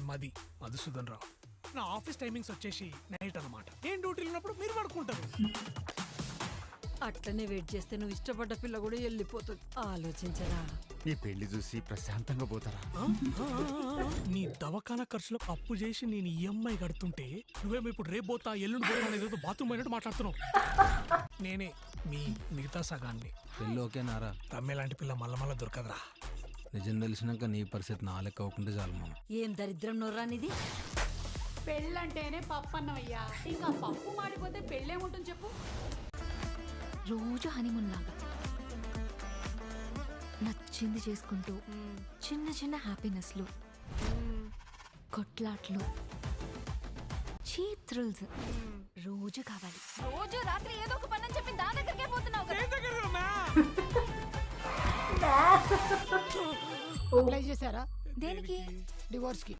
మాది మధుసూదన్ రావు. నా office timings వచ్చేసి నైట్ అన్నమాట. నేను డ్యూటీలో ఉన్నప్పుడు మీరు పడుకుంటారు. అట్లనే వెయిట్ చేస్తే నువ్వు ఇష్టపడ్డ పిల్ల కూడా వెళ్ళిపోతుంది. ఆలోచించరా. నీ పెళ్లి చూసి ప్రశాంతంగా పోతారా? నీ దవాఖానా ఖర్చులకు అప్పు చేసి నేను ఈఎంఐ కడుతుంటే నువ్వేమో ఇప్పుడు రేపు పోతా ఎల్లుండి పోతా అనేది బాత్రూమ్ అయినట్టు మాట్లాడుతున్నావు. నేనే మీ మిగతా సగాన్ని. పెళ్ళి ఓకేనారా? రమ్య లాంటి పిల్ల మళ్ళా దొరకదురా. నిజం తెలిసినాక నీ పరిస్థితి నా లెక్క అవ్వకుంటే చాలు మామ. ఏం దరిద్రం నొర్రానిది. పెళ్ళంటేనే పప్పు అన్నమయ్యా. ఇంకా పప్పు మాడిపోతే పెళ్ళేముంటుంది చెప్పు. రోజు హనీమూన్ లాగా నచ్చింది చేసుకుంటూ చిన్న చిన్న హ్యాపీనెస్లు, కొట్లాట్లు, చీప్ థ్రిల్స్ రోజు కావాలి. రోజు రాత్రి ఏదో ఒక పని అని చెప్పి దాని దగ్గరికే పోతున్నావు. అప్లై చేశారా దేనికి? డివోర్స్ కి?